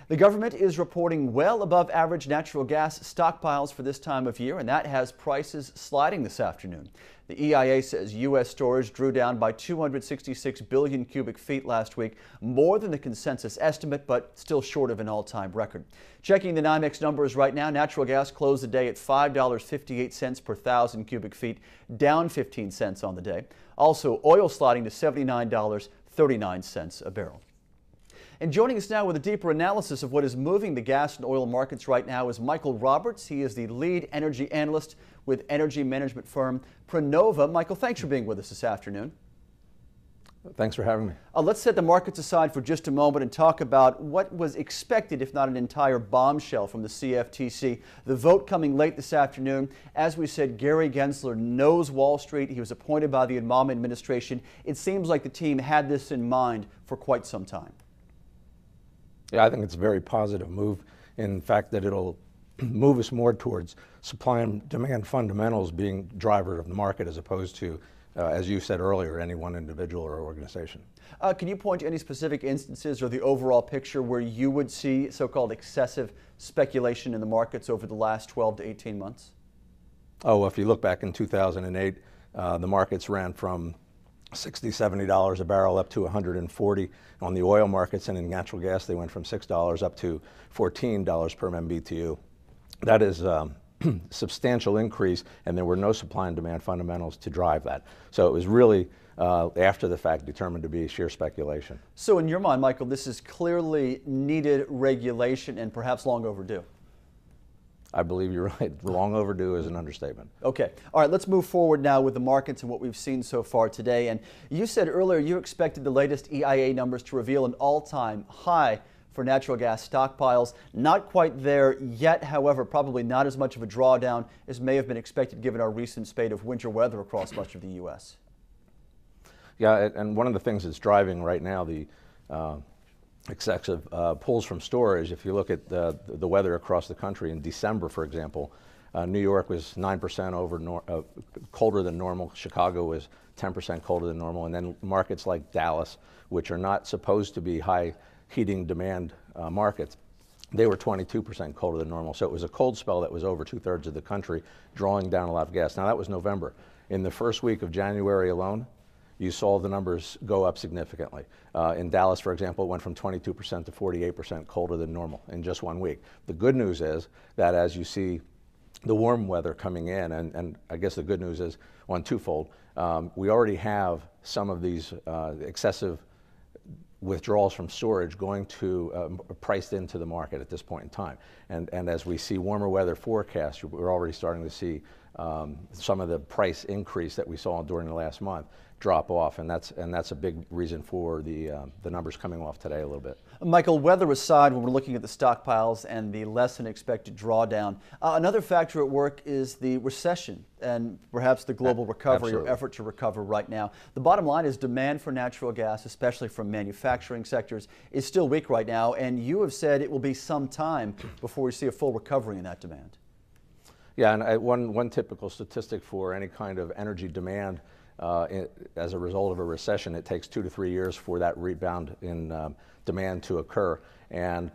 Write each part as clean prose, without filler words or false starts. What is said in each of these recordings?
The government is reporting well above average natural gas stockpiles for this time of year, and that has prices sliding this afternoon. The EIA says U.S. storage drew down by 266 billion cubic feet last week, more than the consensus estimate, but still short of an all-time record. Checking the NYMEX numbers right now, natural gas closed the day at $5.58 per thousand cubic feet, down 15 cents on the day. Also, oil sliding to $79.39 a barrel. And joining us now with a deeper analysis of what is moving the gas and oil markets right now is Michael Roberts. He is the lead energy analyst with energy management firm Prenova. Michael, thanks for being with us this afternoon. Thanks for having me. Let's set the markets aside for just a moment and talk about what was expected, if not an entire bombshell, from the CFTC. The vote coming late this afternoon. As we said, Gary Gensler knows Wall Street. He was appointed by the Obama administration. It seems like the team had this in mind for quite some time. Yeah, I think it's a very positive move. In fact, that it'll move us more towards supply and demand fundamentals being driver of the market as opposed to, as you said earlier, any one individual or organization. Can you point to any specific instances or the overall picture where you would see so-called excessive speculation in the markets over the last 12 to 18 months? Oh, if you look back in 2008, the markets ran from $60, $70 a barrel up to $140 on the oil markets, and in natural gas they went from $6 up to $14 per MMBTU. That is a substantial increase, and there were no supply and demand fundamentals to drive that. So it was really, after the fact, determined to be sheer speculation. So in your mind, Michael, this is clearly needed regulation and perhaps long overdue. I believe you're right. Long overdue is an understatement. Okay. All right, let's move forward now with the markets and what we've seen so far today. And you said earlier you expected the latest EIA numbers to reveal an all-time high for natural gas stockpiles. Not quite there yet, however, probably not as much of a drawdown as may have been expected given our recent spate of winter weather across much of the U.S. Yeah, and one of the things that's driving right now the excessive pulls from storage. If you look at the weather across the country in December, for example, New York was 9% colder than normal. Chicago was 10% colder than normal. And then markets like Dallas, which are not supposed to be high heating demand markets, they were 22% colder than normal. So it was a cold spell that was over 2/3 of the country, drawing down a lot of gas. Now that was November. In the first week of January alone, you saw the numbers go up significantly. In Dallas, for example, it went from 22% to 48% colder than normal in just 1 week. The good news is that as you see the warm weather coming in, and I guess the good news is one twofold, we already have some of these excessive withdrawals from storage going to priced into the market at this point in time. And as we see warmer weather forecasts, we're already starting to see some of the price increase that we saw during the last month drop off, and that's a big reason for the numbers coming off today a little bit. Michael, weather aside, when we're looking at the stockpiles and the less than expected drawdown, another factor at work is the recession and perhaps the global recovery or effort to recover right now. The bottom line is demand for natural gas, especially from manufacturing sectors, is still weak right now, and you have said it will be some time before we see a full recovery in that demand. Yeah, and one typical statistic for any kind of energy demand as a result of a recession, it takes 2 to 3 years for that rebound in demand to occur. And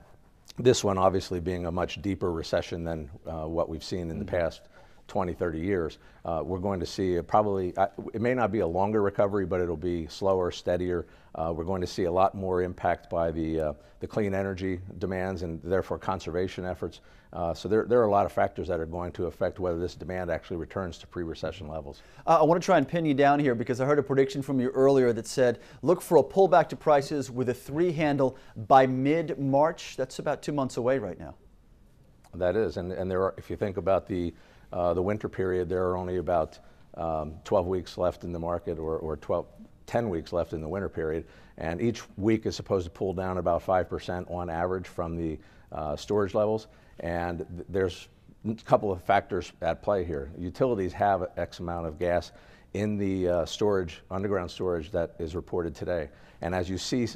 this one obviously being a much deeper recession than what we've seen in the past 20, 30 years. We're going to see probably, it may not be a longer recovery, but it'll be slower, steadier. We're going to see a lot more impact by the clean energy demands and therefore conservation efforts. So there are a lot of factors that are going to affect whether this demand actually returns to pre-recession levels. I want to try and pin you down here because I heard a prediction from you earlier that said look for a pullback to prices with a 3 handle by mid-March. That's about 2 months away right now. That is, and there are, if you think about the winter period, there are only about 12 weeks left in the market, or 10 weeks left in the winter period, and each week is supposed to pull down about 5% on average from the storage levels. And there's a couple of factors at play here. Utilities have X amount of gas in the storage, underground storage that is reported today. And as you see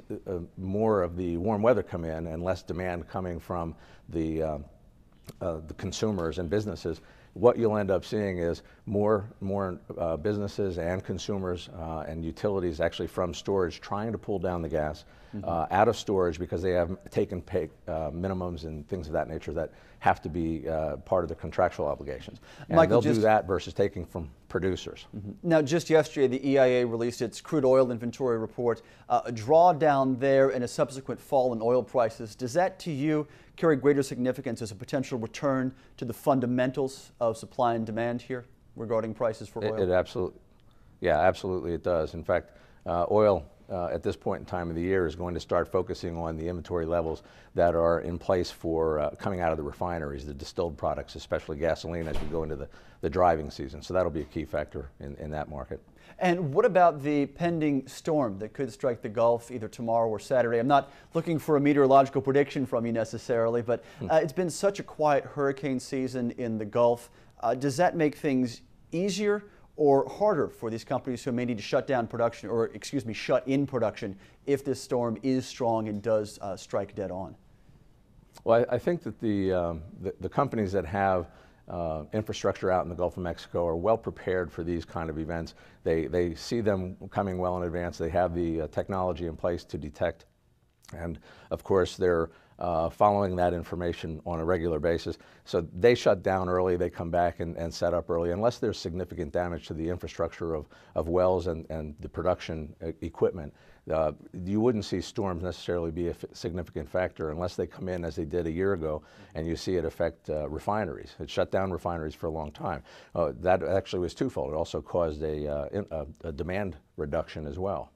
more of the warm weather come in and less demand coming from the consumers and businesses, what you'll end up seeing is more businesses and consumers and utilities actually from storage trying to pull down the gas out of storage because they have taken pay minimums and things of that nature that have to be part of the contractual obligations. And Michael, they'll do that versus taking from producers. Now, just yesterday, the EIA released its crude oil inventory report, a drawdown there and a subsequent fall in oil prices. Does that, to you, carry greater significance as a potential return to the fundamentals of supply and demand here regarding prices for oil? It absolutely, yeah, absolutely it does. In fact, oil at this point in time of the year is going to start focusing on the inventory levels that are in place for coming out of the refineries, the distilled products, especially gasoline, as we go into the driving season. So that'll be a key factor in that market. And what about the pending storm that could strike the Gulf either tomorrow or Saturday? I'm not looking for a meteorological prediction from you necessarily, but it's been such a quiet hurricane season in the Gulf. Does that make things easier or harder for these companies who may need to shut down production, or excuse me, shut in production if this storm is strong and does strike dead on? Well, I think that the companies that have infrastructure out in the Gulf of Mexico are well prepared for these kind of events. They see them coming well in advance. They have the technology in place to detect, and of course they're following that information on a regular basis. So they shut down early, they come back and set up early. Unless there's significant damage to the infrastructure of wells and the production equipment, you wouldn't see storms necessarily be a significant factor unless they come in as they did a year ago and you see it affect refineries. It shut down refineries for a long time. That actually was twofold. It also caused a demand reduction as well.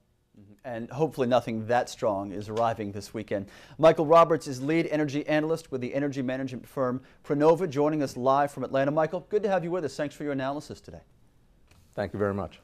And hopefully nothing that strong is arriving this weekend. Michael Roberts is lead energy analyst with the energy management firm Prenova, joining us live from Atlanta. Michael, good to have you with us. Thanks for your analysis today. Thank you very much.